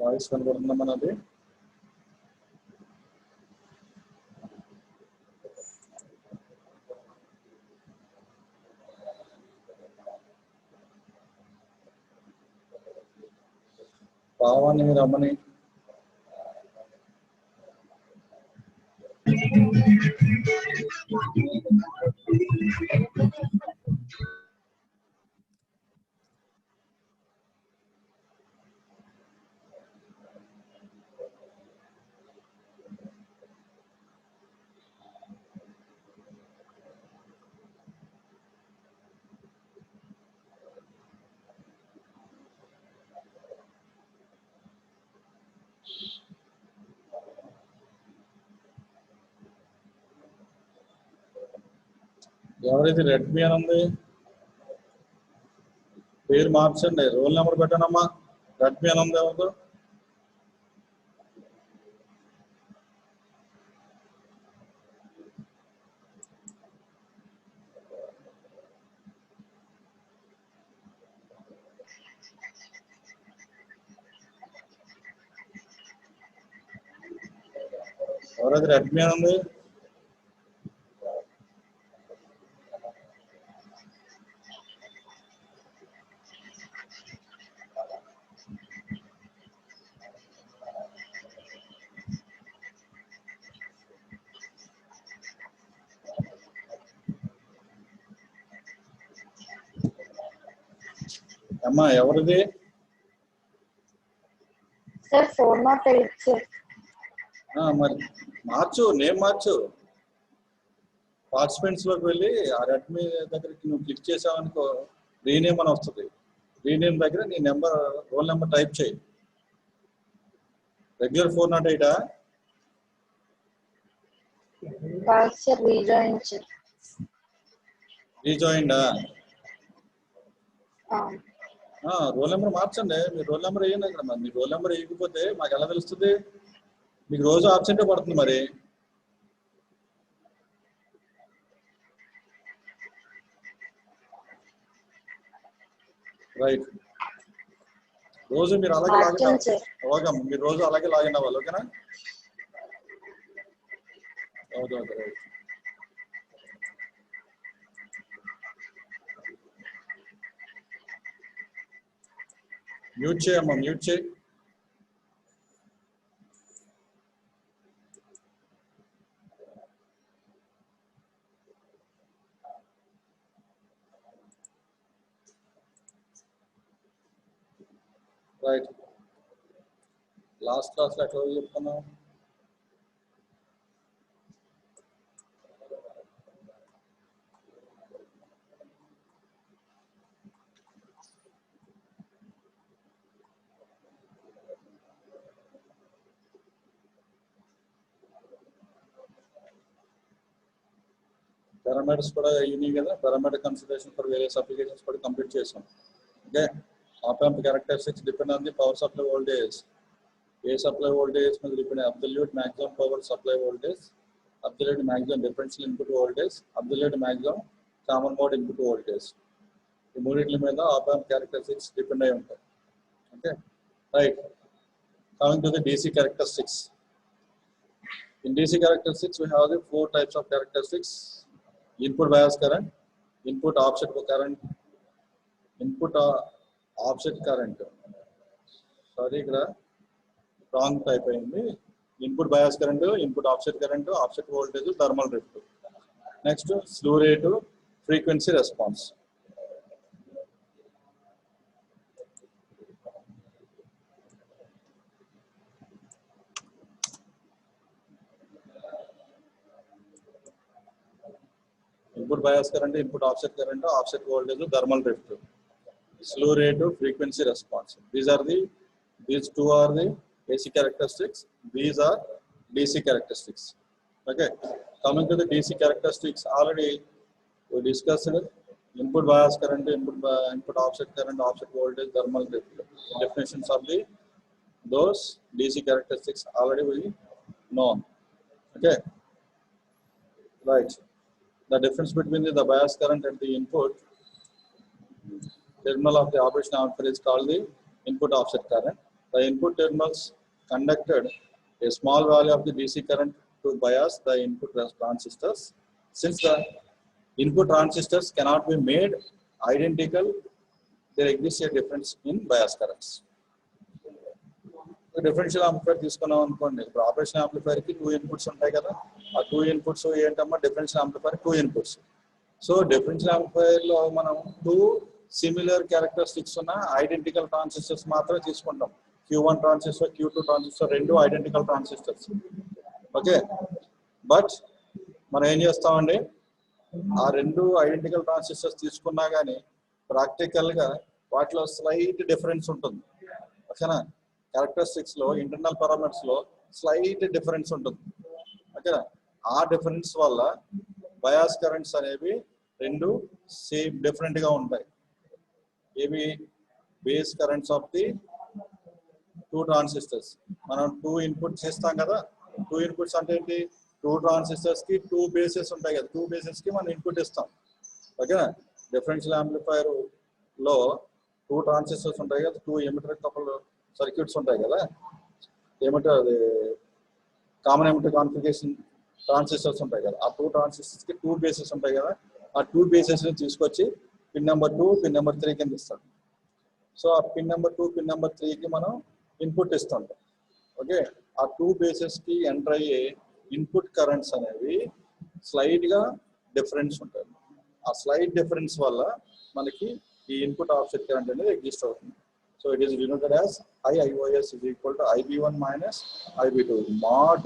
Voice కనబడుతుందా మనది? పావని రమణి ఎవరైతే రెడ్మీ అని ఉంది పేరు మార్చండి, రోల్ నెంబర్ పెట్టండమ్మా. రెడ్మీ అని ఉంది ఎవరు? ఎవరైతే రెడ్మీ అని ఉంది అమ్మా, ఎవరిది? Sir 408 sir. మరి మార్చు, నేమ్ మార్చు. పార్టిసిపెంట్స్ లోకి వెళ్ళి ఆ రెడ్మీ దగ్గరికి నువ్వు క్లిక్ చేసావనుకో రీనేమ్ అని వస్తుంది. రీనేమ్ దగ్గర నీ నెంబర్, రోల్ నెంబర్ టైప్ చేయి. Regular 408 sir rejoin sir. రీజాయిన్డా? రోల్ నెంబర్ మార్చండి. మీరు రోల్ నెంబర్ వేయండి అక్కడ. మరి మీ రోల్ నెంబర్ వేయకపోతే మాకు ఎలా తెలుస్తుంది? మీకు రోజు ఆబ్సెంటే పడుతుంది మరి. రైట్, రోజు మీరు అలాగే లాగిన్ అవ్వాలి. ఓకే, మీరు రోజు అలాగే లాగిన్ అవ్వాలి. ఓకేనా? Okay okay right. మ్యూట్ చేయమ్మా, మ్యూట్ చేయి. రైట్, లాస్ట్ క్లాస్లో ఎట్లా చెప్తున్నాం? పారామీటర్స్ కూడా అయినాయి కదా. Parameter consideration for various applications కూడా కంప్లీట్ చేసాం. Okay, op-amp characteristics depend on the power supply voltage. ఏ సప్లై వోల్టేజ్ మీద depend? Absolute maximum power supply voltage, absolute maximum differential input voltage, absolute maximum common mode input voltage. ఈ మూడింటి మీద op-amp characteristics depend అయి ఉంటాయి. Okay right. Coming to the DC characteristics. In DC characteristics we have the 4 types of characteristics: input bias current, input offset current, input offset current. Sorry, ఇక్కడ wrong type అయింది. Input bias current, input offset current, offset voltage, thermal drift. Next స్లూ rate, frequency response. Input bias current, input offset current, offset voltage, thermal drift. స్లూ rate, frequency response. These two are the AC characteristics. These are DC characteristics. Okay. Coming to the DC characteristics, already we discussed input bias current, input offset current, offset voltage, thermal drift. Definitions of those DC characteristics already we know. Okay. Right. The difference between the bias current and the input terminal of the operation amplifier is called the input offset current. The input terminals conducted a small value of the DC current to bias the input transistors. Since the input transistors cannot be made identical, there exists a difference in bias currents. Differential amplifier తీసుకున్నాం అనుకోండి, ఇప్పుడు operation amplifier కి 2 inputs ఉంటాయి కదా, ఆ 2 inputs ఏంటమ్మా differential amplifier 2 inputs. So differential amplifier లో మనం 2 సిమిలర్ క్యారెక్టరిస్టిక్స్ ఉన్న ఐడెంటికల్ ట్రాన్సిస్టర్స్ మాత్రమే తీసుకుంటాం. Q1 ట్రాన్సిస్టర్, Q2 ట్రాన్సిస్టర్ రెండు ఐడెంటికల్ ట్రాన్సిస్టర్స్. ఓకే, బట్ మనం ఏం చేస్తామండి, ఆ రెండు ఐడెంటికల్ ట్రాన్సిస్టర్స్ తీసుకున్నా కానీ ప్రాక్టికల్ గా వాటిలో స్లైట్ డిఫరెన్స్ ఉంటుంది. ఓకేనా, క్యారెక్టరిస్టిక్స్ లో ఇంటర్నల్ పారామీటర్స్ లో స్లైట్ డిఫరెన్స్ ఉంటుంది. ఓకేనా, ఆ డిఫరెన్స్ వల్ల బయాస్ కరెంట్స్ అనేవి రెండు సేమ్ డిఫరెంట్ గా ఉంటాయి. ఏవి base currents of the 2 transistors. మనం 2 ఇన్పుట్స్ ఇస్తాం కదా, 2 ఇన్పుట్స్ అంటే ఏంటి, 2 ట్రాన్సిస్టర్స్ కి 2 బేసెస్ ఉంటాయి కదా, 2 బేసెస్ కి మనం ఇన్పుట్ ఇస్తాం. ఓకేనా, డిఫరెన్షియల్ యాంప్లిఫైర్ లో 2 ట్రాన్సిస్టర్స్ ఉంటాయి కదా, 2 ఎమిటర్ కపుల్ సర్క్యూట్స్ ఉంటాయి కదా, ఏమిటర్ అది కామన్ ఎమిటర్ కాన్ఫిగరేషన్ ట్రాన్సిస్టర్స్ ఉంటాయి కదా, ఆ 2 ట్రాన్సిస్టర్స్ కి 2 బేసెస్ ఉంటాయి కదా, ఆ 2 బేసెస్ ని తీసుకొచ్చి పిన్ నెంబర్ 2 పిన్ నెంబర్ 3 కింద ఇస్తాం. సో ఆ పిన్ నెంబర్ 2 పిన్ నెంబర్ 3 కి మనం ఇన్పుట్ ఇస్తాం. ఓకే, ఆ 2 బేసెస్ కి ఎంటర్ అయ్యే ఇన్పుట్ కరెంట్స్ అనేవి స్లైట్ గా డిఫరెన్స్ ఉంటాయి. ఆ స్లైట్ డిఫరెన్స్ వల్ల మనకి ఈ ఇన్పుట్ ఆఫ్సెట్ కరెంట్ అనేది ఎగ్జిస్ట్ అవుతుంది. So it is denoted as IIOS is equal to IB1 minus IB2 mod.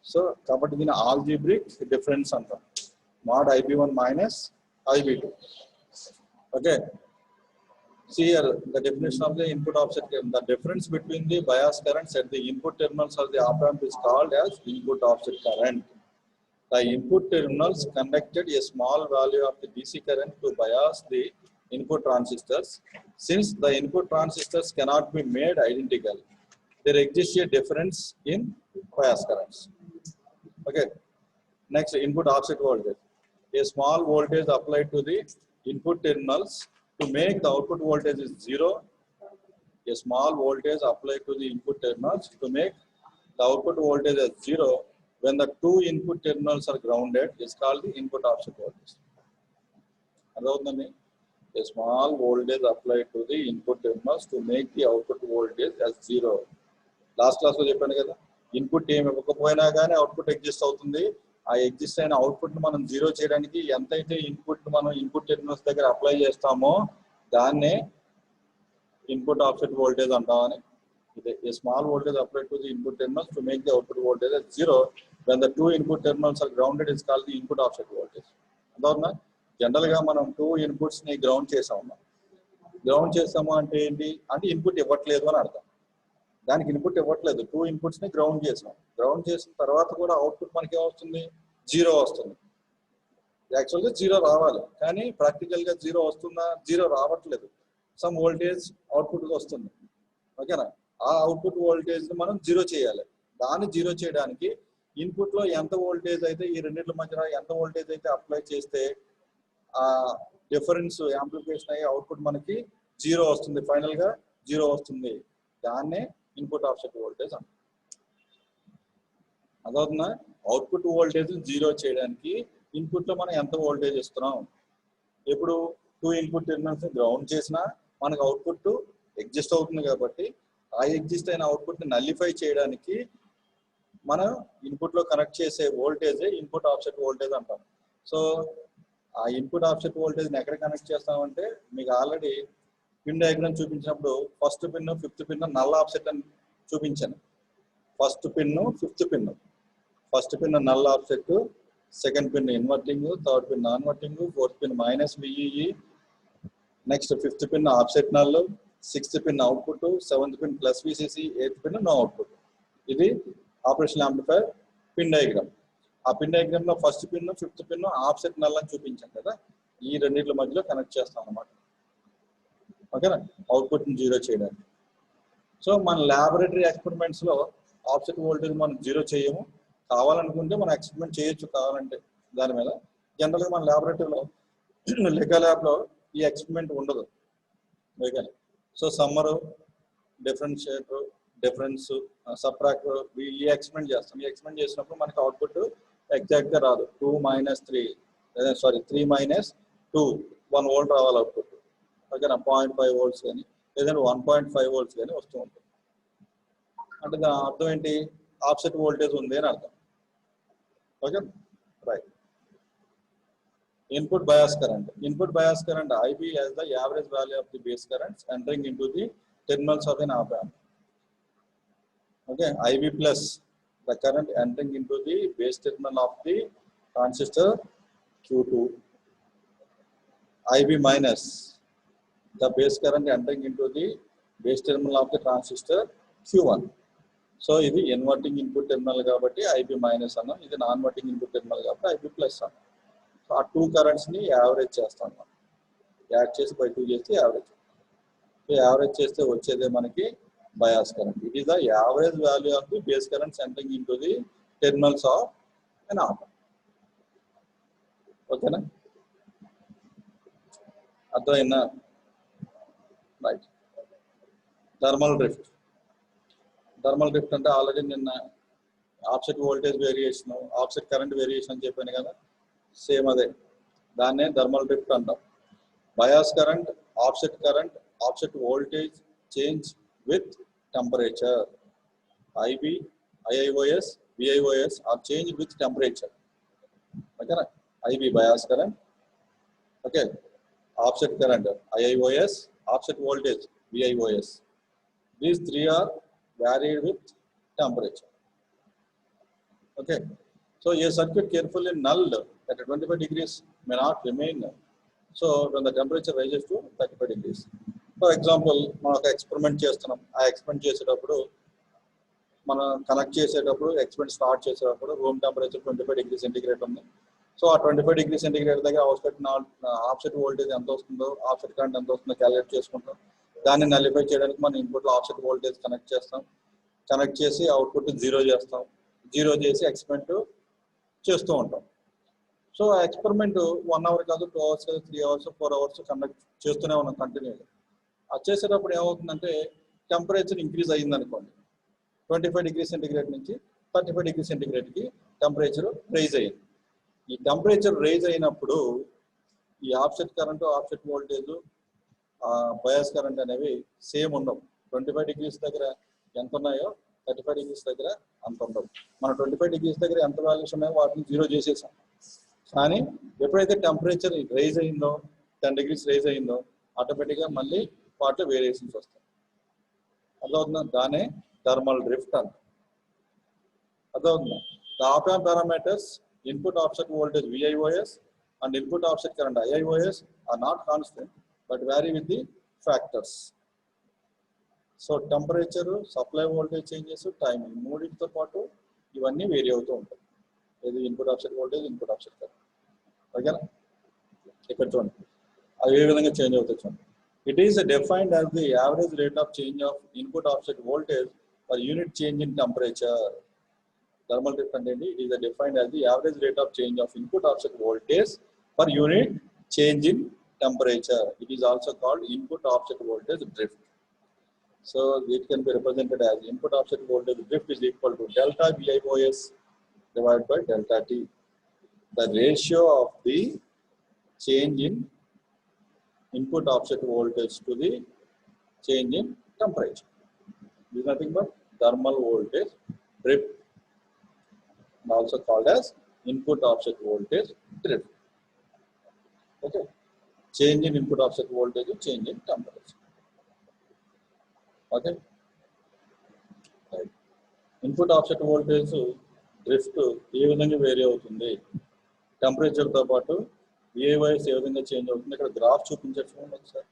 So కాబట్టి దీని ఆల్జీబ్రిక్ డిఫరెన్స్ అంటాం, mod IB1 minus IB2. Okay, see here the definition of the input offset current. The difference between the bias currents at the input terminals of the op amp is called as input offset current. The input terminals conducted a small value of the DC current to bias the input transistors. Since the input transistors cannot be made identical, there exists a difference in bias currents. Okay, next, input offset voltage. A small voltage applied to the input terminals to make the output voltage is 0. A small voltage applied to the input terminals to make the output voltage as 0 when the 2 input terminals are grounded is called the input offset voltage. A small voltage applied to the input terminals to make the output voltage as 0. Last class lo cheppanu kada, input em iవ్వకపోయినా గానీ output exist అవుతుంది. ఆ exist అయిన output ని మనం 0 చేయడానికి ఎంతైతే input మనం input terminals దగ్గర అప్లై చేస్తామో దాన్నే ఇన్పుట్ ఆఫ్సెట్ వోల్టేజ్ అంటామని. ఇదే a small voltage applied to the input terminals to make the output voltage as 0 when the 2 input terminals are grounded is called the input offset voltage. అందువల్ల general గా మనం 2 inputs ని ground చేసాము. Ground చేసాము అంటే ఏంటి అంటే ఇన్పుట్ ఇవ్వట్లేదు అని అర్థం. దానికి ఇన్పుట్ ఇవ్వట్లేదు, 2 ఇన్పుట్స్ ని గ్రౌండ్ చేసాం. గ్రౌండ్ చేసిన తర్వాత కూడా అవుట్పుట్ మనకి ఏమొస్తుంది, 0 వస్తుంది. యాక్చువల్గా 0 రావాలి, కానీ ప్రాక్టికల్ గా 0 వస్తుందా, 0 రావట్లేదు. సమ్ వోల్టేజ్ అవుట్పుట్ వస్తుంది. ఓకేనా, ఆ అవుట్పుట్ వోల్టేజ్ ని మనం 0 చేయాలి. దాన్ని 0 చేయడానికి ఇన్పుట్ లో ఎంత వోల్టేజ్ అయితే ఈ రెండింటి మధ్యన ఎంత వోల్టేజ్ అయితే అప్లై చేస్తే ఆ డిఫరెన్స్ యాంప్లిఫికేషన్ అయ్యి అవుట్పుట్ మనకి 0 వస్తుంది, ఫైనల్ గా 0 వస్తుంది. దాన్నే ఇన్పుట్ ఆఫ్సెట్ వోల్టేజ్ అంటారు. అదవుతుందా, అవుట్పుట్ వోల్టేజ్ 0 చేయడానికి ఇన్పుట్ లో మనం ఎంత వోల్టేజ్ ఇస్తున్నాం. ఇప్పుడు 2 ఇన్పుట్ టెర్మినల్స్ గ్రౌండ్ చేసినా మనకు అవుట్పుట్ ఎగ్జిస్ట్ అవుతుంది కాబట్టి ఆ ఎగ్జిస్ట్ అయిన అవుట్పుట్ ని నల్లిఫై చేయడానికి మనం ఇన్పుట్ లో కనెక్ట్ చేసే వోల్టేజ్ ఇన్పుట్ ఆఫ్సెట్ వోల్టేజ్ అంటాం. సో ఆ ఇన్పుట్ ఆఫ్సెట్ వోల్టేజ్ ని ఎక్కడ కనెక్ట్ చేస్తామంటే మీకు ఆల్రెడీ పిన్ డయాగ్రామ్ చూపించినప్పుడు first pin 5th pin null offset అని చూపించాను. First pin 5th pin, first pin null offset, second pin inverting, third pin noninverting, 4th pin -VEE, next 5th pin offset null, 6th pin output, 7th pin +VCC, 8th pin no output. ఇది operation amplifier pin diagram. ఆ pin diagram లో first pin 5th pin offset null అని చూపించాం కదా, ఈ రెండింటి మధ్యలో connect చేస్తాం అన్నమాట. ఓకేనా, అవుట్పుట్ ని 0 చేయడానికి. సో మన ల్యాబొరేటరీ ఎక్స్పెరిమెంట్స్ లో ఆఫ్సెట్ వోల్టేజ్ మనం 0 చేయము. కావాలనుకుంటే మనం ఎక్స్పెరిమెంట్ చేయొచ్చు కావాలంటే దాని మీద. జనరల్ గా మన ల్యాబొరేటరీలో లెగా ల్యాబ్ లో ఈ ఎక్స్పెరిమెంట్ ఉండదు. So summer differentiator, difference, subtract ఈ ఎక్స్పెండ్ చేస్తాం. ఈ ఎక్స్పెండ్ చేసినప్పుడు మనకి అవుట్పుట్ ఎగ్జాక్ట్గా రాదు. 2 - 3 సారీ 3 - 2 1 వోల్ట్ రావాలి అవుట్పుట్. ఓకేనా, 0.5 volts కానీ లేదంటే 1.5 volts కానీ వస్తూ ఉంటుంది. అంటే దాని అర్థం ఏంటి, ఆఫ్సెట్ వోల్టేజ్ ఉంది అని అర్థం. Okay right. Input bias current. Input bias current IB as the average value of the base currents entering into the terminals of an op amp. Okay, IB plus the current entering into the base terminal of the transistor Q2. IB minus the base current entering into the base terminal of the transistor Q1. So ఇది inverting input terminal కాబట్టి IB minus అన్నాం, ఇది non inverting input terminal కాబట్టి IB plus అన్నాం. So ఆ two కరెంట్స్ని average చేస్తాం మనం. Add చేసి బై 2 చేస్తే యావరేజ్. సో యావరేజ్ చేస్తే వచ్చేదే మనకి bias current. It is the average value of the base currents entering in to the terminals of an op. ఓకేనా, అర్థమైందా? Right. Thermal drift. Thermal drift అంటే ఆల్రెడీ నిన్న offset voltage variation, offset current variation అని చెప్పాను కదా, same అదే. దాన్నే thermal drift అంటాం. Bias current, offset voltage change with temperature. IB, IIOS, VIOS are change with temperature. ఓకేనా, IB bias current, okay, offset current IIOS, offset voltage VIOS. These three are varied with temperature. Okay, so a circuit carefully nulled at 25 degrees may not remain. So when the temperature rises to 35 degrees. For example, మనం ఒక experiment చేస్తున్నాం. ఆ experiment చేసేటప్పుడు మనం connect చేసేటప్పుడు experiment start చేసేటప్పుడు room temperature 25 degree centigrade ఉంది. So ఆ 25 డిగ్రీ సెంటిగ్రేడ్ దగ్గర ఆఫ్సెట్ వోల్టేజ్ ఎంత వస్తుందో, ఆఫ్సెట్ కరెంట్ ఎంత వస్తుందో క్యాలిక్యులేట్ చేసుకుంటాం. దాన్ని నలిఫై చేయడానికి మనం ఇన్పుట్లో ఆఫ్సెట్ వోల్టేజ్ కనెక్ట్ చేస్తాం. కనెక్ట్ చేసి అవుట్పుట్ 0 చేస్తాం. 0 చేసి ఎక్స్పెరిమెంట్ చేస్తూ ఉంటాం. సో ఆ ఎక్స్పెరిమెంట్ 1 hour కాదు, 2 hours కాదు, 3 hours, 4 hours కండక్ట్ చేస్తూనే ఉన్నాం కంటిన్యూగా. అది చేసేటప్పుడు ఏమవుతుందంటే టెంపరేచర్ ఇంక్రీజ్ అయ్యింది అనుకోండి. 25 డిగ్రీ సెంటిగ్రేడ్ నుంచి 35 డిగ్రీ సెంటిగ్రేడ్కి టెంపరేచర్ రైజ్ అయ్యింది. ఈ టెంపరేచర్ రైజ్ అయినప్పుడు ఈ offset current, offset voltage, bias current అనేవి సేమ్ ఉండవు. 25 డిగ్రీస్ దగ్గర ఎంత ఉన్నాయో 35 డిగ్రీస్ దగ్గర అంత ఉండవు. మనం 25 డిగ్రీస్ దగ్గర ఎంత వాల్యూస్ ఉన్నాయో వాటిని 0 చేసేసాం. కానీ ఎప్పుడైతే టెంపరేచర్ రైజ్ అయిందో, 10 degrees రైజ్ అయిందో, ఆటోమేటిక్గా మళ్ళీ వాటిలో వేరియేషన్స్ వస్తాయి. అర్థమవుతుందా? దానే థర్మల్ డ్రిఫ్ట్ అంట. అర్థమవుతుందా? The op amp parameters input offset voltage VIOS and input offset current IIOS are not constant but vary with the factors. So temperature, supply voltage changes, timing, మూడింటితో పాటు ఇవన్నీ వేరీ అవుతూ ఉంటాయి. ఇది input offset voltage, input offset current. ఓకేనా, ఇక్కడ చూడండి అవి ఏ విధంగా చేంజ్ అవుతాయి చూడండి. It is defined as the average rate of change of input offset voltage per unit change in temperature. Thermal drift అంటే it is defined as the average rate of change of input offset voltage per unit change in temperature. It is also called input offset voltage drift. So it can be represented as input offset voltage drift is equal to delta VIOS divided by delta T, the ratio of the change in input offset voltage to the change in temperature. This is nothing but thermal voltage drift, also called as input offset voltage drift. Okay, change in input offset voltage, change in temperature. Okay, right. Input offset voltage drift ఏ విధంగా vary అవుతుంది, టెంపరేచర్తో పాటు VIOS ఏ విధంగా change అవుతుంది. ఇక్కడ graph చూపించచ్చు ఒకసారి.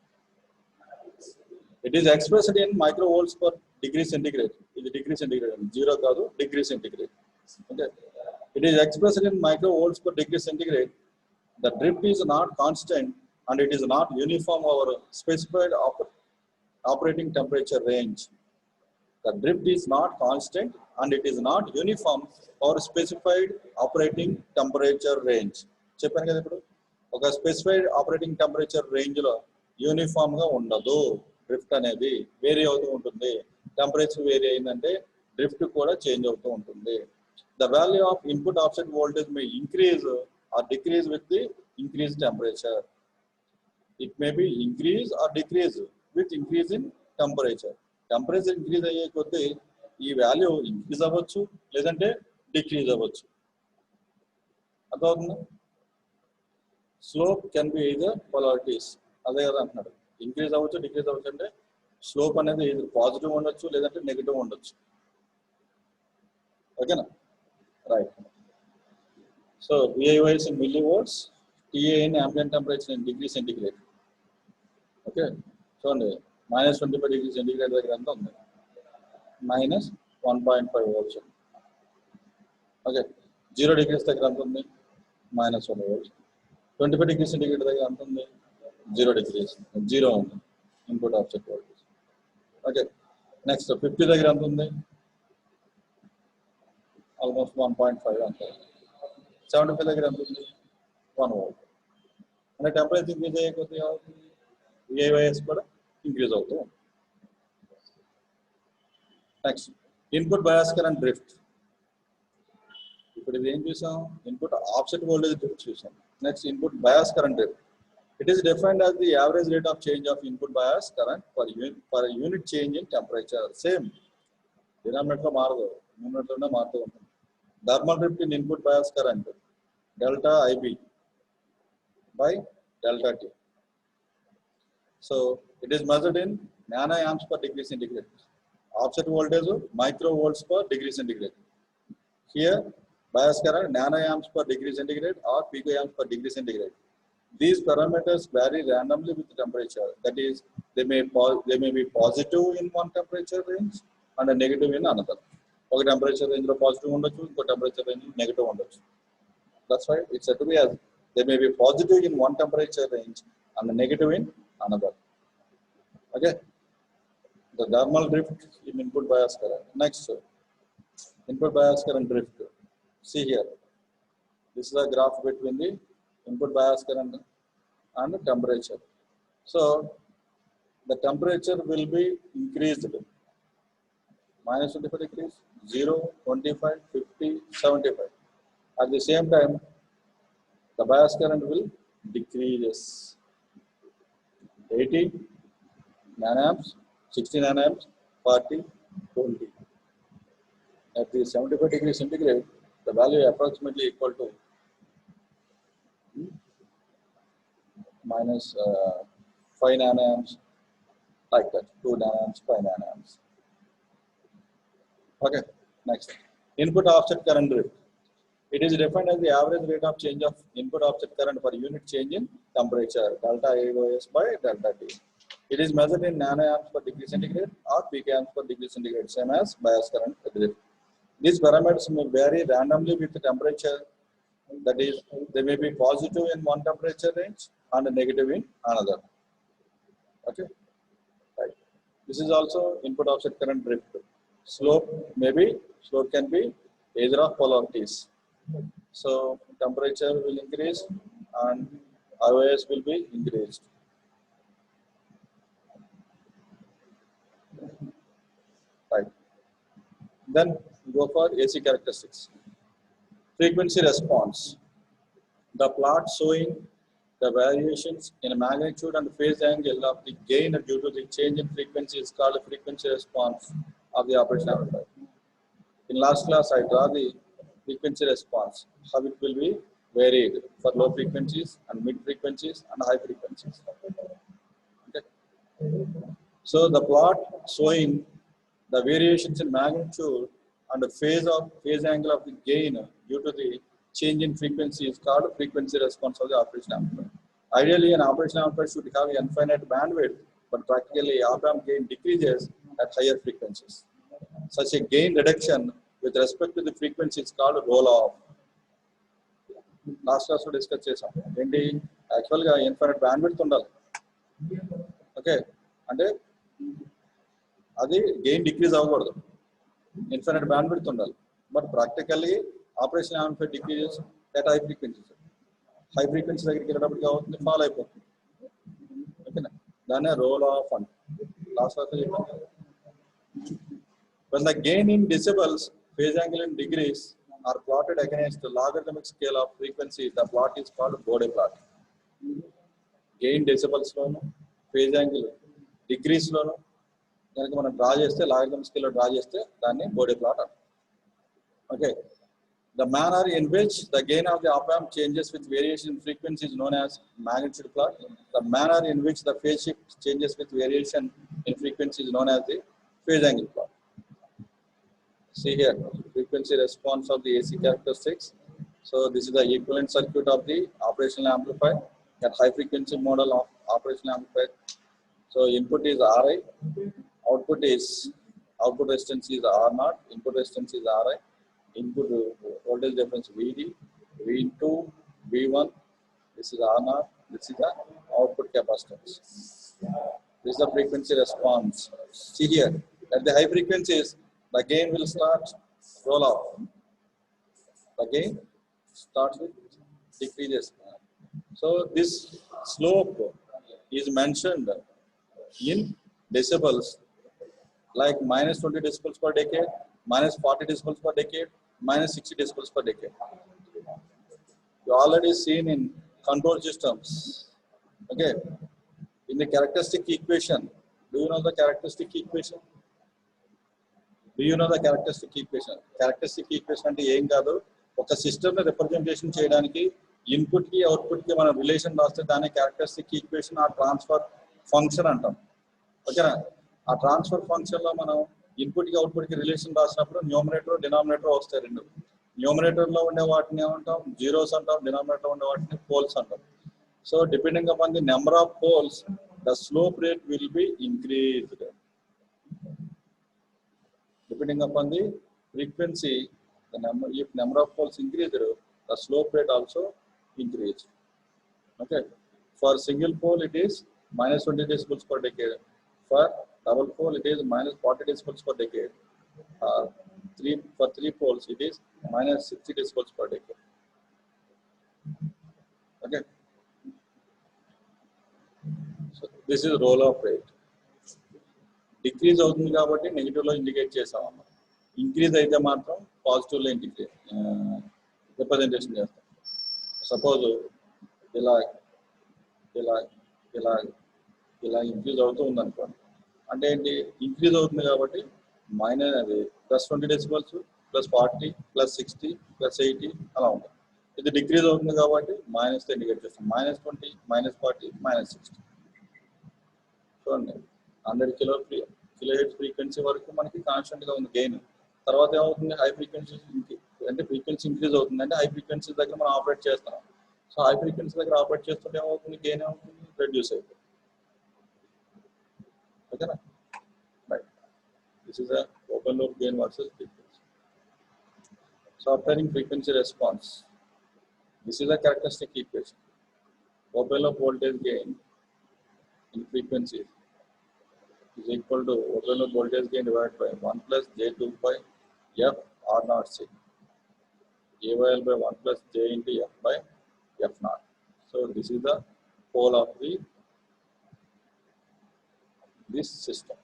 It is expressed in microvolts per degree centigrade. ఇది degree centigrade, 0 కాదు, degree centigrade. Okay, it is expressed in microvolts per degree centigrade. The drift is not constant and it is not uniform over specified operating temperature range. The drift is not constant and it is not uniform over specified operating temperature range. చెప్పాను కదా, ఇప్పుడు ఒక specified operating temperature రేంజ్లో యూనిఫామ్గా ఉండదు. Drift అనేది vary అవుతూ ఉంటుంది. Temperature vary అయిందంటే డ్రిఫ్ట్ కూడా చేంజ్ అవుతూ ఉంటుంది. The value of input offset voltage May increase or decrease with the increase temperature. It may be increase or decrease with increase in temperature. Temperature increase అయ్యే కొద్దీ ఈ value increase అవ్వచ్చు లేదంటే decrease అవ్వచ్చు. అర్థమవుతుంది? Slope can be either polarities. అదే కదా అంటున్నాడు, ఇంక్రీజ్ అవ్వచ్చు డిక్రీజ్ అవ్వచ్చు అంటే స్లోప్ అనేది పాజిటివ్ ఉండొచ్చు లేదంటే నెగిటివ్ ఉండొచ్చు. ఓకేనా? Right. So VIOS in millivolts, TA in ambient temperature in degree centigrade. Okay, చూడండి -25 డిగ్రీ సెంటిగ్రేడ్ దగ్గర ఎంత ఉంది? -1.5 volts. ఓకే, 0 degrees దగ్గర ఎంత ఉంది? -1 volts. 25 డిగ్రీ సెంటిగ్రేడ్ దగ్గర ఎంత ఉంది? 0 degrees, 0 ఉంది input offset voltage. Okay, next 50 దగ్గర ఎంత ఉంది? ఆల్మోస్ట్ 1.5 అంటే. 75 దగ్గర ఎంత ఉంది? 1 volt. అంటే టెంపరేచర్ ఇంక్రీజ్ అయ్యే కొద్ది VIOS కూడా ఇంక్రీజ్ అవుతూ ఉంటుంది. Next input bias current drift. ఇప్పుడు ఇది ఏం చూసాం? ఇన్పుట్ ఆఫ్సెట్ వోల్టేజ్ డ్రిఫ్ట్ చూసాం. Next input bias current drift. It is defined as the average rate of change of input bias current per unit change in temperature. Same. Denominator మారదు, న్యూమరేటర్లో మారుతూ ఉంటుంది. Thermal drift in input bias current delta IB by delta T. So it is measured in nanoamps per degree centigrade. Offset voltage microvolts per degree centigrade. Here bias current nanoamps per degree centigrade or picoamps per degree centigrade. These parameters vary randomly with temperature. That is, they may be positive in one temperature range and a negative in another. ఒక temperature range లో positive ఉండొచ్చు, ఇంకో temperature range negative ఉండొచ్చు. That's why it's said to be as they may be positive in one temperature range and negative in another. Okay. The thermal drift in input bias current. Next, input bias current drift. See here. This is a graph between the input bias current and temperature. So the temperature will be increased. -25 degrees, 0, 25, 50, 75. At the same time, the bias current will decrease. 80 nanoamps, 60 nanoamps, 40, 20. At the 75 degrees centigrade, the value is approximately equal to -5 nanoamps, like that, 2 nanoamps, 5 nanoamps. Okay, next, input offset current drift. It is defined as the average rate of change of input offset current per unit change in temperature, delta IOS by delta T. It is measured in nanoamps per degree centigrade or picoamps per degree centigrade, same as bias current drift. These parameters may vary randomly with the temperature. That is, they may be positive in one temperature range and negative in another. Okay, right. This is also input offset current drift. Slope can be either of polarities. So temperature will increase and IOS will be increased. Right. Then go for AC characteristics. Frequency response. The plot showing the variations in magnitude and phase angle of the gain due to the change in frequency is called frequency response of the operation amplifier. In last class, I draw the frequency response, how it will be varied for low frequencies and mid frequencies and high frequencies. Okay. So the plot showing the variations in magnitude and the phase angle of the gain due to the change in frequency is called frequency response of the operation amplifier. Ideally, an operation amplifier should have infinite bandwidth, but practically op-amp gain decreases at higher frequencies. Such a gain reduction with respect to the frequency is called roll-off. Last class we discussed chesam. Enti actually ga infinite bandwidth undali. Okay, ante adi gain decrease avvakudadu. Infinite bandwidth undali. But practically operation amplifier decreases at high frequencies. High frequency దగ్గరికి వెళ్ళేటప్పటికి అవుతుంది, fall అయిపోతుంది. ఓకేనా, దాన్నే role of అంట. Last class when the gain in decibels, phase angle in degrees are plotted against the logarithmic scale of frequency, the plot is called Bode plot. Gain decibels lono, phase angle degrees lono, కనుక మనం draw చేస్తే logarithmic స్కేల్లో draw చేస్తే దాన్ని Bode plot అంటాం. Okay. The manner in which the gain of the op-amp changes with variation in frequency is known as magnitude plot. The manner in which the phase shift changes with variation in frequency is known as the phase angle plot. See here, frequency response of the AC characteristics. So this is the equivalent circuit of the operational amplifier, that high frequency model of operational amplifier. So input is Ri, output resistance is R0, input resistance is Ri, input voltage difference Vd, V2, V1, this is R0, this is the output capacitance. This is the frequency response. See here, at the high frequencies, the gain will start roll off. The gain starts with decreases. So this slope is mentioned in decibels, like minus 20 decibels per decade, minus 40 decibels per decade, minus 60 decibels per decade. You already seen in control systems. Okay. In the characteristic equation, do you know the characteristic equation? Do you know the characteristic equation? Characteristic equation అంటే ఏం కాదు, ఒక system ని representation చేయడానికి input కి output కి మనం relation రాస్తే దాన్ని క్యారెక్టరిస్టిక్ ఈక్వేషన్ ఆ ట్రాన్స్ఫర్ ఫంక్షన్ అంటాం. ఓకేనా? ఆ ట్రాన్స్ఫర్ ఫంక్షన్ లో మనం ఇన్పుట్ కి అవుట్పుట్ కి రిలేషన్ రాసినప్పుడు న్యూమరేటర్ డినామినేటర్ వస్తాయి రెండు. న్యూమరేటర్ లో ఉండే వాటిని ఏమంటాం? జీరోస్ అంటాం. డినామినేటర్ లో ఉండే వాటిని పోల్స్ అంటాం. So depending upon the number of poles, the slope rate will be increased. Depending upon the frequency, if number of poles increased, the slope rate also increased. Okay. For single pole, it is minus 20 decibels per decade. For double pole, it is minus 40 decibels per decade. For three poles, it is minus 60 decibels per decade. Okay. So this is roll-off rate. Decrease అవుతుంది కాబట్టి negative లో indicate చేసాం అన్నమాట. Increase అయితే మాత్రం positive లో representation చేస్తాం. Suppose ఇలా ఇలా ఇలా ఇలా ఇంక్రీజ్ అవుతూ ఉంది అనుకోండి, అంటే ఏంటి? ఇంక్రీజ్ అవుతుంది కాబట్టి మైనస్ అది plus 20 decibels, plus 40, plus 60, plus 80 అలా ఉంటుంది. ఇది డిక్రీజ్ అవుతుంది కాబట్టి మైనస్ ఇండికేట్ చేస్తాం. Minus 20, minus 40, minus 60. చూడండి, 100 కిలోహెర్ట్జ్ ఫ్రీక్వెన్సీ వరకు మనకి కాన్స్టెంట్ గా ఉంది గెయిన్. తర్వాత ఏమవుతుంది? హై ఫ్రీక్వెన్సీ అంటే ఫ్రీక్వెన్సీ ఇంక్రీజ్ అవుతుంది, అంటే హై ఫ్రీక్వెన్సీ దగ్గర మనం ఆపరేట్ చేస్తున్నాం. సో హై ఫ్రీక్వెన్సీ దగ్గర ఆపరేట్ చేస్తుంటే ఏమవుతుంది? గెయిన్ ఏమవుతుంది? రెడ్యూస్ అయిపోతుంది. ఓకేనా? Right. This is a open loop gain versus frequency. So obtaining frequency response, this is a characteristic equation. Open loop voltage gain in frequency is equal to open loop voltage gain divided by 1 plus J2 by F R0 C. AYL by 1 plus J into F by F0. So this is the pole of this system.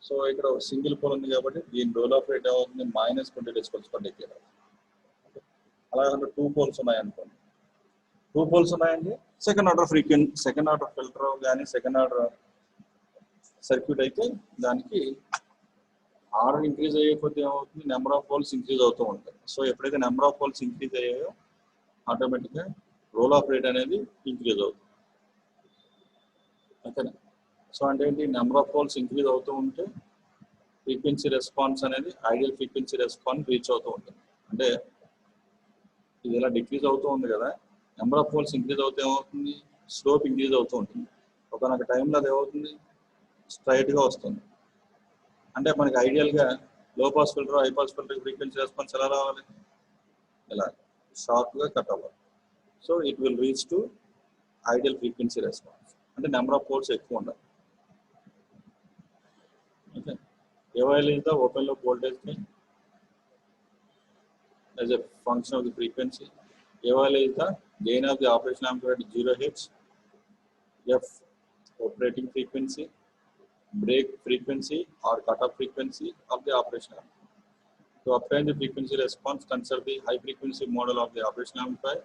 So ikkada single pole undi kabatti deen roll off rate avutundi minus 20 decibels per decade. Alagante two poles unnayi anukondi. Two poles unnayandi second order frequency, second order filter gaani second order circuit అయితే దానికి order increase అయ్యే కొద్ది ఏమవుతుంది? Number of poles increase అవుతూ ఉంటాయి. So ఎప్పుడైతే number of poles increase అయ్యాయో ఆటోమేటిక్గా రోల్ ఆఫ్ రేట్ అనేది ఇంక్రీజ్ అవుతుంది. ఓకేనా? సో అంటే ఏంటి? నెంబర్ ఆఫ్ పోల్స్ ఇంక్రీజ్ అవుతూ ఉంటే ఫ్రీక్వెన్సీ రెస్పాన్స్ అనేది ఐడియల్ ఫ్రీక్వెన్సీ రెస్పాన్స్ రీచ్ అవుతూ ఉంటుంది. అంటే ఇది ఇలా డిక్రీజ్ అవుతూ ఉంది కదా, నెంబర్ ఆఫ్ పోల్స్ ఇంక్రీజ్ అవుతే ఏమవుతుంది? స్లోప్ ఇంక్రీజ్ అవుతూ ఉంటుంది. ఒకనొక టైంలో అది ఏమవుతుంది? స్ట్రైట్గా వస్తుంది. అంటే మనకి ఐడియల్గా లో pass filter, high pass filter frequency response ఎలా రావాలి? ఇలా షార్ప్గా కట్ అవ్వాలి. So it will reach to ideal frequency response. అంటే నెంబర్ ఆఫ్ పోల్స్ ఎక్కువ ఉండాలి. Okay. AYL is the open loop voltage gain as a function of the frequency. AYL is the gain of the operation amplifier at 0 Hz. F operating frequency. break frequency or cutoff frequency of the operation amplifier. To obtain the frequency response, consider the high frequency model of the operation amplifier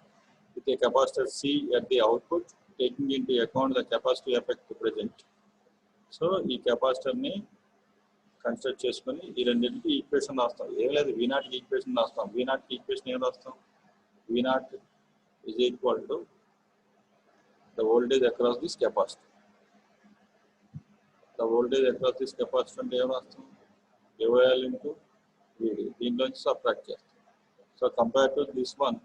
with a capacitor C at the output, taking into account the capacitive effect present. So ఈ capacitor ని consider చేసుకొని ఈ రెండింటికి equation రాస్తాం. ఏం లేదు, V0 కి equation రాస్తాం. V0 కి ఈక్వేషన్ ఏం రాస్తాం? V0 is equal to the voltage across this capacitor. The voltage across this capacitor అంటే ఏం రాస్తాం? AOL into VD. దీంట్లోంచి సబ్ట్రాక్ట్ చేస్తాం. So compare to this one,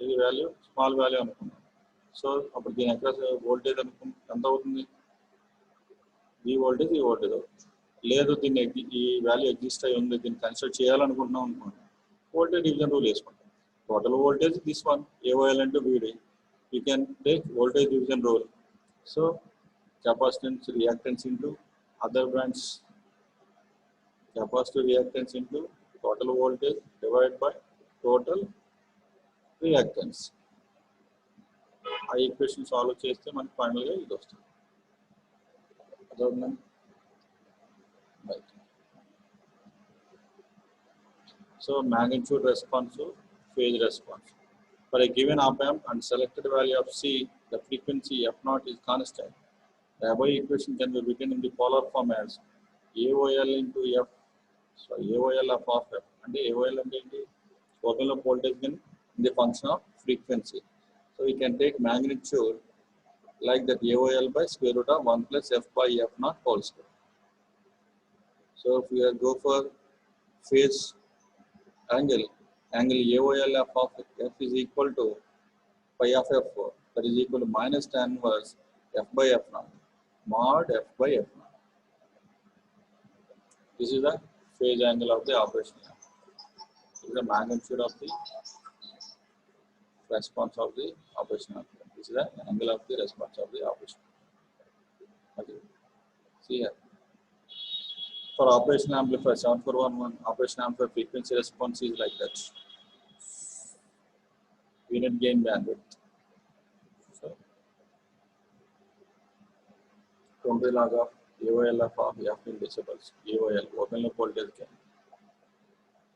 ఇది వాల్యూ స్మాల్ వాల్యూ అనుకున్నాం. సో అప్పుడు దీని అక్రాస్ వోల్టేజ్ అనుకుంటాం ఎంత అవుతుంది? ఈ వోల్టేజ్ అవుతుంది. లేదు దీన్ని ఈ వాల్యూ ఎగ్జిస్ట్ అయి ఉంది, దీన్ని కన్సిడర్ చేయాలనుకుంటున్నాం అనుకోండి, వోల్టేజ్ డివిజన్ రూల్ వేసుకుంటాం. Total voltage this one AOL into VD. You can take voltage division rule. So capacitance reactance into other branch, capacitive reactance into total voltage divided by total reactance. ఆ equation solve చేస్తే మనకి ఫైనల్గా ఇది వస్తుంది. అదొక right. So magnitude response, phase response. For a given op amp and selected value of C, the frequency F0 is constant. The above equation can be written in the polar form as AOL into F. So AOL of F. And AOL and total of voltage in the function of frequency. So we can take magnitude like that AOL by square root of 1 plus F by F0 whole square. So if we go for phase angle AOL of F is equal to pi of F4, that is equal to minus tan inverse F by F0 mod F by F0. This is the phase angle of the operation. This is the magnitude of the response of the operation. This is the angle of the response of the operation. Okay. See here. For operation amplifier 7411, operation amplifier frequency response is like that. Unit gain bandwidth. So 20 log of AOL of F in decibels. AOL open loop voltage gain.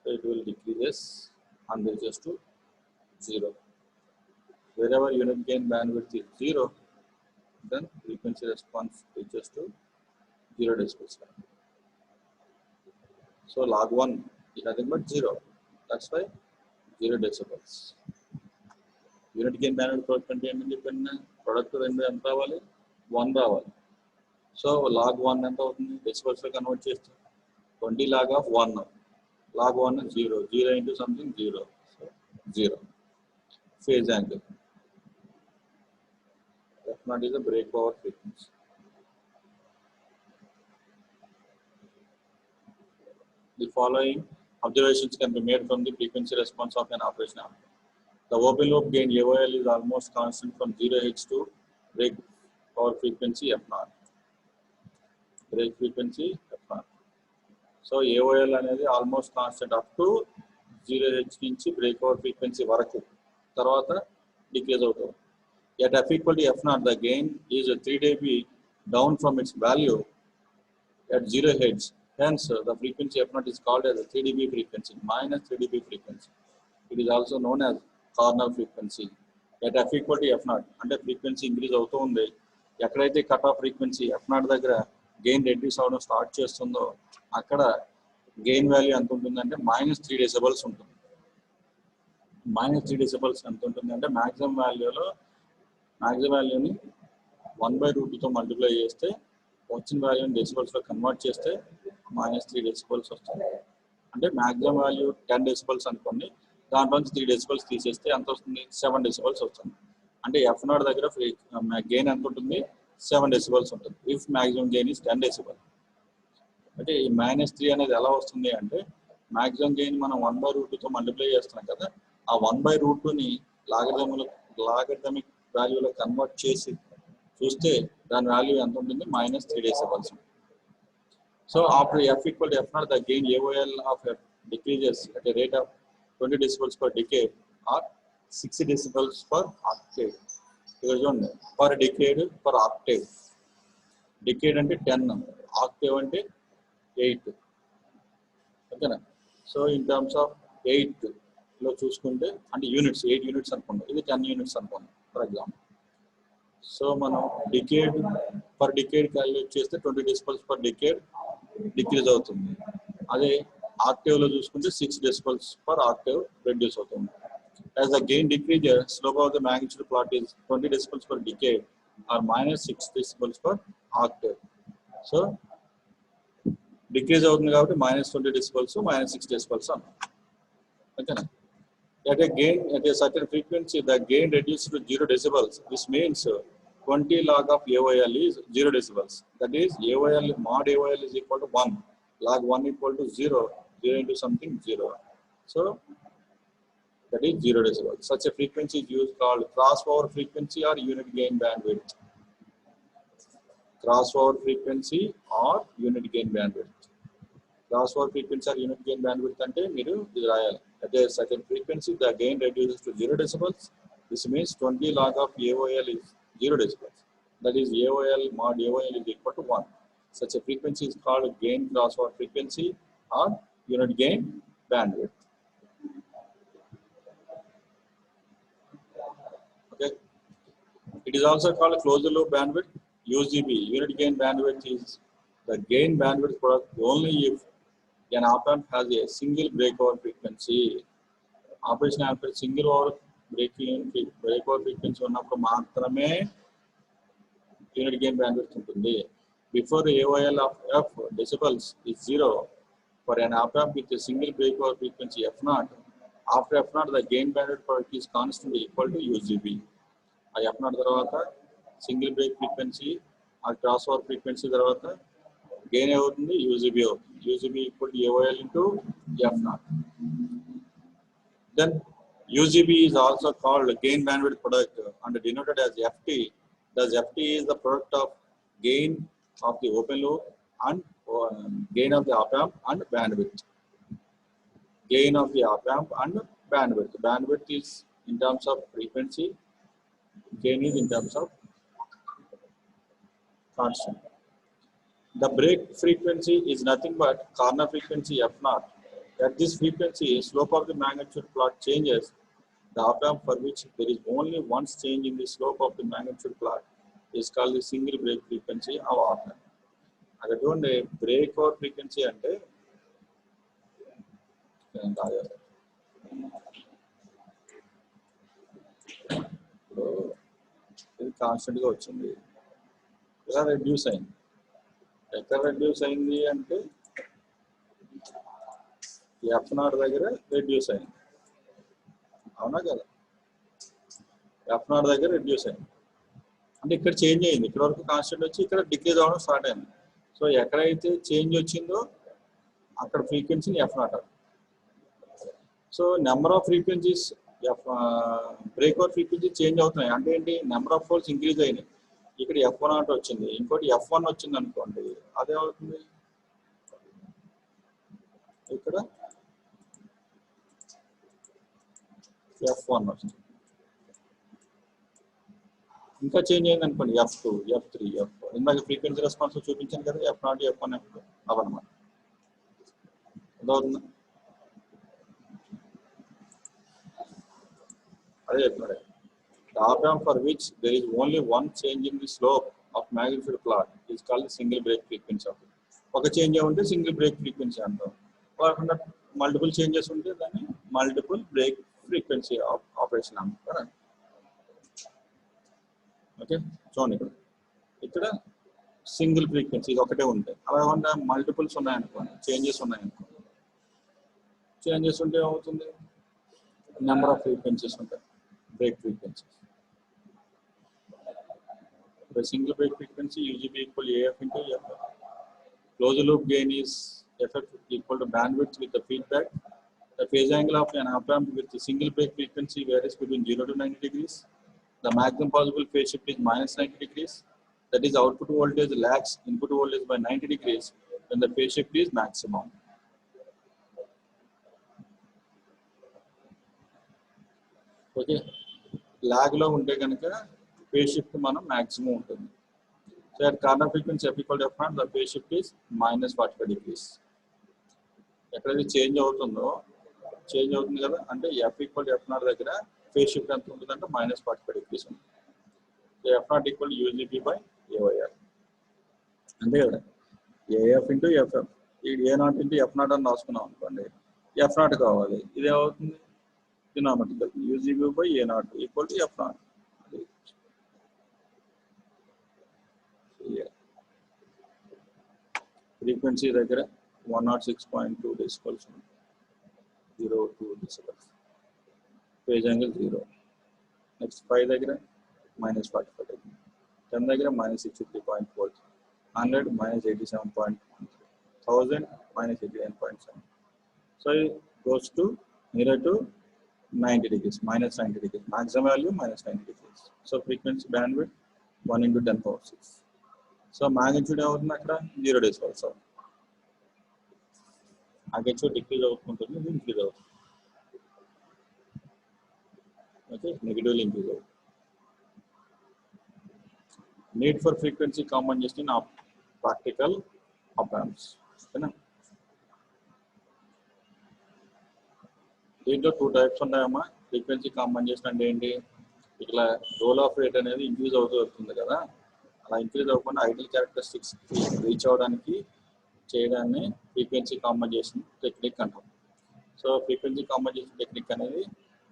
So it will decrease and reaches to 0. Wherever unit gain bandwidth is 0, then frequency response reaches to 0 decibels. So log 1 is nothing but 0. That's why 0 decibels. Unit gain bandwidth product ఎంత రావాలి? 1 రావాలి. So log 1 ఎంత అవుతుంది? Decibels లో convert చేస్తే 20 log of 1. Log 1 is 0. 0 into something 0. So 0. Phase angle. F0 is a break power frequency. The following observations can be made from the frequency response of an operation amplifier. The open loop gain AOL is almost constant from 0Hz to break power frequency F0. Break frequency F0. So AOL అనేది almost constant up to 0Hz నుంచి break power frequency వరకు. తర్వాత decrease అవుతుంది. At F equal to F0, the gain is 3 dB down from its value at 0Hz. Hence, the frequency F0 is called as a 3 dB frequency, minus 3 dB frequency. It is also known as corner frequency. At F equal to F0, అంటే frequency increase అవుతూ ఉంది. ఎక్కడైతే cut off frequency F0 దగ్గర gain reduce అవడం start చేస్తుందో అక్కడ gain value ఎంత ఉంటుందంటే -3 decibels ఉంటుంది. -3 decibels ఎంత ఉంటుంది అంటే మ్యాక్సిమం వాల్యూని 1/√2తో మల్టిప్లై చేస్తే వచ్చిన వాల్యూని డెసిబల్స్లో కన్వర్ట్ చేస్తే -3 decibels వస్తుంది. అంటే మ్యాక్సిమం వాల్యూ 10 decibels అనుకోండి, దాంట్లోంచి 3 decibels తీసేస్తే ఎంత వస్తుంది? 7 decibels వస్తుంది. అంటే F0 దగ్గర గెయిన్ ఎంత ఉంటుంది? 7 decibels ఉంటుంది. If maximum gain is 10 decibels. అంటే ఈ -3 అనేది ఎలా వస్తుంది అంటే మ్యాక్సిమం గెయిన్ మనం 1/√2తో మల్టిప్లై చేస్తున్నాం కదా, ఆ 1/√2ని లాగరిథమిక్ వాల్యూలో కన్వర్ట్ చేసి చూస్తే దాని వాల్యూ ఎంత ఉంటుంది? -3 decibels. So after F equal to F0, the gain AOL of F decreases at a rate of 20 decibels per decade or 60 decibels per octave. Per decade per octave. Decade అంటే 10, Octave అంటే 8. ఓకేనా? So in terms of 8 లో చూసుకుంటే అంటే units 8 units అనుకోండి, ఇది 10 units అనుకోండి for example. So మనం డికేడ్ పర్ డికేడ్ క్యాలిక్యులేట్ చేస్తే 20 డెసిబల్స్ పర్ డికేడ్ డిక్రీజ్ అవుతుంది. అదే ఆక్టేవ్ లో చూసుకుంటే 6 డెసిబల్స్ పర్ ఆక్టేవ్ రెడ్యూస్ అవుతుంది. As the gain decreases, slope of the magnitude plot is 20 decibels per decade or minus 6 decibels per octave. So decrease అవుతుంది కాబట్టి minus 20 decibels, minus 6 decibels అన్న. ఓకేనా? At a certain frequency, the gain reduces to 0 decibels. This means 20 log of AOL is 0 decibels. That is AOL mod AOL is equal to 1. Log 1 equal to 0. 0 into something 0. So that is 0 decibels. Such a frequency is used called crossover frequency or unit gain bandwidth. Crossover frequency or unit gain bandwidth. Crossover frequency or unit gain bandwidth ante meeru idi rayali. At a certain frequency, the gain reduces to 0 decibels. This means 20 log of AOL is 0 decibels. That is AOL mod AOL is equal to 1. Such a frequency is called gain crossover frequency or unit gain bandwidth. Okay. It is also called a closed loop bandwidth, UGB. Unit gain bandwidth is the gain bandwidth product only if an op-amp has a single breakover frequency. Operation amplifier single or breakover frequency ఉన్నప్పుడు మాత్రమే unit gain bandwidth ఉంటుంది. Before AOL of f decibels is 0 for an op-amp with a single breakover frequency f0. After f0, the gain bandwidth product is constantly equal to UGB. ఆ f0 తర్వాత single break frequency ఆ cross over frequency తర్వాత gain అవుతుంది, UGB అవుతుంది. UGB equal to AOL into f0. Then UGB is also called gain bandwidth product and denoted as FT. Thus FT is the product of gain of the open loop and gain of the op-amp and bandwidth. Gain of the op-amp and bandwidth. Bandwidth is in terms of frequency. Gain is in terms of constant. The break frequency is nothing but corner frequency f0. At this frequency, slope of the magnitude plot changes. The op-amp for which there is only one change in the slope of the magnitude plot is called the single break frequency of op-amp. అటువంటి break over frequency అంటే ఇది constant గా వచ్చింది, ఇలా reduce అయింది. ఎక్కడ reduce అయింది అంటే f0 దగ్గర రెడ్యూస్ అయింది, అవునా కదా? f0 దగ్గర రెడ్యూస్ అయింది అంటే ఇక్కడ చేంజ్ అయింది. ఇక్కడ వరకు కాన్స్టెంట్ వచ్చి ఇక్కడ డిక్రీజ్ అవ్వడం స్టార్ట్ అయింది. సో ఎక్కడైతే చేంజ్ వచ్చిందో అక్కడ ఫ్రీక్వెన్సీని f0. So number of frequencies break over frequency change అవుతున్నాయి అంటే ఏంటి, నెంబర్ ఆఫ్ పోల్స్ ఇంక్రీజ్ అయినాయి. ఇక్కడ f1 వచ్చింది, ఇంకోటి f1 వచ్చింది అనుకోండి, అదేమవుతుంది ఇక్కడ f1 వచ్చింది. ఇంకా చేంజ్ అయింది అనుకోండి f2, f3, f4. ఇందాక ఫ్రీక్వెన్సీ రెస్పాన్స్ చూపించాను కదా, f0, f1, f2 అవన్నమాట. అదవుతుంది, అదే చెప్తున్నాడు. The op-amp for which there is only one change in the slope of magnitude plot is called single break frequency. ఒక చేంజ్ ఉంటే సింగిల్ బ్రేక్ ఫ్రీక్వెన్సీ అంటాం, కాకుండా multiple changes ఉంటే దాన్ని మల్టిపుల్ బ్రేక్ ఫ్రీక్వెన్సీ ఆపరేషన్ అంటారు. Okay, చూడండి ఇక్కడ single frequency ఇది ఒకటే ఉంటాయి. అలా మల్టిపుల్స్ ఉన్నాయనుకోండి, చేంజెస్ ఉన్నాయనుకోండి, చేంజెస్ ఉంటే ఏమవుతుంది, నెంబర్ ఆఫ్ ఫ్రీక్వెన్సీస్ ఉంటాయి, break frequencies. The single break frequency UGB equal AF into FF. Closed loop gain is FF equal to bandwidth with the feedback. The phase angle of an op-amp with the single break frequency varies between 0 to 90 degrees. The maximum possible phase shift is minus 90 degrees. That is, output voltage lags input voltage by 90 degrees when the phase shift is maximum. Okay, lag లో ఉంటే కనుక phase shift మనం maximum ఉంటుంది. So at corner frequency f equal to f naught, the phase shift is minus 45 degrees. ఎక్కడైతే change అవుతుంది కదా అంటే F equal F naught దగ్గర ఫేజ్ షిఫ్ట్ ఎంత ఉంటుందంటే minus 45 degrees ఉంటుంది. So F naught equal UGB by AYR అంతే కదా. AF into FF A naught into F naught అని రాసుకున్నాం అనుకోండి, ఎఫ్ నాట్ కావాలి, ఇది ఏమవుతుంది denominator UGB by A naught equal to F naught. Frequency దగ్గర 106.2 decibels, 0.2 decibels. Phase angle 0. Next 5 దగ్గర minus 45 degree. 10 దగ్గర minus 63.4. 100 minus 87.1. 1000 minus 89.7. So it goes to nearer to 90 degrees, minus 90 degrees. Maximum value minus 90 degrees. So frequency bandwidth 1 into 10 power 6. So magnitude ఏమవుతుంది అక్కడ 0 decibels. ఆగచ్చు decrease అవుతుంటుంది, increase అవుతుంది. Okay, negatively increase అవుతుంది. Need for frequency combination in practical op amps. ఓకేనా, దీంట్లో 2 types ఉన్నాయమ్మా. Frequency combination అంటే ఏంటి, ఇట్లా రోల్ ఆఫ్ రేట్ అనేది ఇంక్రీజ్ అవుతూ వస్తుంది కదా, అలా ఇంక్రీజ్ అవ్వకుండా ఐడియల్ క్యారెక్టరిస్టిక్స్ రీచ్ అవడానికి చేయడాన్ని ఫ్రీక్వెన్సీ కాంబినేషన్ టెక్నిక్ అంటాం. సో ఫ్రీక్వెన్సీ కాంబినేషన్ టెక్నిక్ అనేది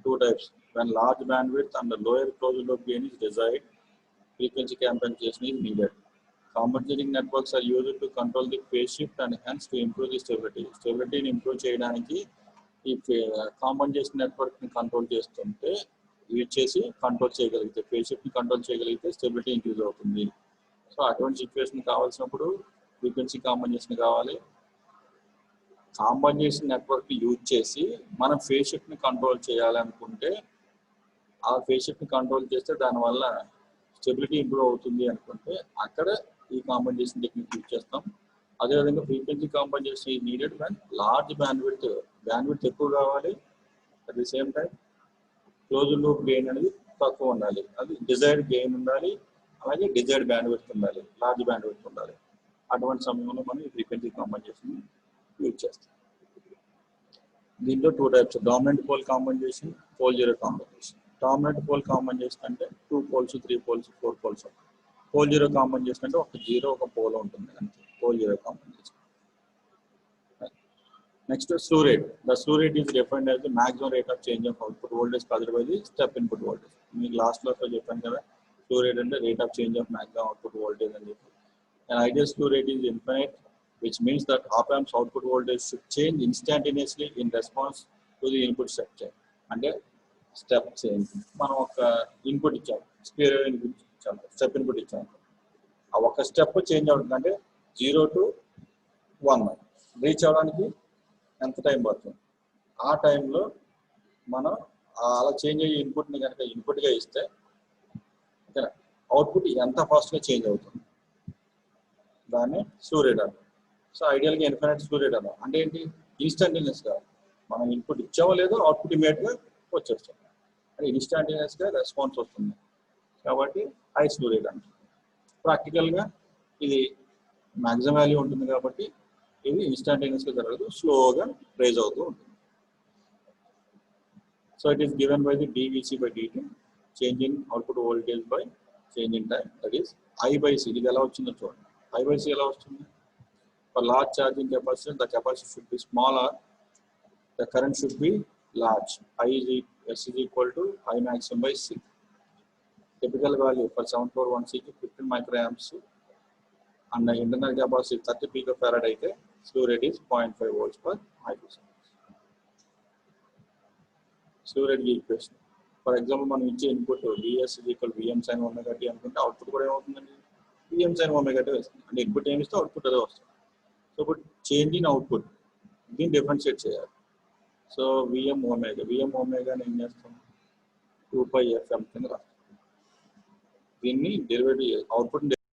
2 types. When large bandwidth and lower closed loop gain is desired, frequency compensation is needed. Compensating networks are used to control the phase shift and hence to improve the stability. Stability ni improve చేయడానికి ఈ compensation network ని control చేస్తుంటే use చేసి control చేయగలిగితే, phase shift ని control చేయగలిగితే stability increase అవుతుంది. So అటువంటి సిచ్యువేషన్ కావాల్సినప్పుడు ఫ్రీక్వెన్సీ కాంబినేషన్ కావాలి. కాంబినేషన్ నెట్వర్క్ యూజ్ చేసి మనం ఫేజ్ షిఫ్ట్ ని కంట్రోల్ చేయాలనుకుంటే ఆ ఫేజ్ షిఫ్ట్ ని కంట్రోల్ చేస్తే దానివల్ల స్టెబిలిటీ ఇంప్రూవ్ అవుతుంది అనుకుంటే అక్కడ ఈ కాంబినేషన్ టెక్నిక్ యూజ్ చేస్తాం. అదేవిధంగా frequency combination is needed when large bandwidth ఎక్కువ కావాలి, at the same time closed loop gain అనేది తక్కువ ఉండాలి. అది డిజైర్డ్ గెయిన్ ఉండాలి, అలాగే డిజైర్డ్ బ్యాండ్విడ్త్ ఉండాలి, లార్జ్ బ్యాండ్విడ్త్ ఉండాలి. అటువంటి సమయంలో మనం ఈ ఫ్రీక్వెన్సీ కాంబినేషన్ యూజ్ చేస్తాం. దీంట్లో 2 types, dominant pole combination, pole zero combination. Dominant pole combination అంటే 2 poles 3 poles 4 poles. Pole zero combination అంటే ఒక జీరో ఒక పోల్ ఉంటుంది అంతే, pole zero combination. Next slew rate. The slew rate is defined as the maximum rate of change of output voltage caused by the step input voltage. మీకు last క్లాస్లో చెప్పాను కదా, slew rate అంటే rate of change of maximum output voltage అని చెప్పి. An ideal slew rate is infinite, which means that op-amp's output voltage should change instantaneously in response to the input step change. అంటే step change, మనం ఒక input ఇచ్చాం, square wave input ఇచ్చాం, step input ఇచ్చాం, ఆ ఒక స్టెప్ చేంజ్ అవుతుంది అంటే 0 to 1 రీచ్ అవ్వడానికి ఎంత టైం పడుతుంది. ఆ టైంలో మనం అలా చేంజ్ అయ్యే ఇన్పుట్ని కనుక ఇన్పుట్గా ఇస్తే అవుట్పుట్ ఎంత ఫాస్ట్గా చేంజ్ అవుతుంది, దాన్ని స్లూ రేట్ అంటాం. సో ఐడియల్గా ఇన్ఫినిట్ స్లూ రేట్ అంటాం. అంటే ఏంటి, ఇన్స్టంటేనియస్గా మనం ఇన్పుట్ ఇచ్చామో లేదో అవుట్పుట్ ఇమీడియట్గా వచ్చేస్తాం, అంటే ఇన్స్టంటేనియస్గా రెస్పాన్స్ వస్తుంది కాబట్టి హై స్లూ రేట్ అంటాం. ప్రాక్టికల్గా ఇది మ్యాక్సిమం వాల్యూ ఉంటుంది కాబట్టి ఇది ఇన్స్టంటేనియస్గా జరగదు, స్లోగా రైజ్ అవుతూ ఉంటుంది. So it is given by the DVC by DT, change in output voltage by change in time, that is I/C. ఇది ఎలా వచ్చిందో చూడండి. I/C ఎలా వస్తుంది? For large charging capacitor, the capacity should be smaller, the current should be large. S is equal to I maximum by C. Typical value for 741C 15 microamps and the internal capacity 30 picofarad అయితే slew rate is 0.5 volts per microseconds. Slew rate equation. For example, మనం ఇచ్చే input Vs is equal to Vm sin omega t అనుకుంటే output కూడా ఏమవుతుందండి, Vm sin omega t వస్తుంది. అంటే input ఏమి ఇస్తే అవుట్పుట్ అదే వస్తుంది. సో ఇప్పుడు చేంజ్ ఇన్ అవుట్పుట్ దీన్ని డిఫరెన్షియేట్ చేయాలి. సో Vm omega ఏం చేస్తాం, 2πfm కింద రాస్తాం. దీన్ని డెరివేటివ్ అవుట్పుట్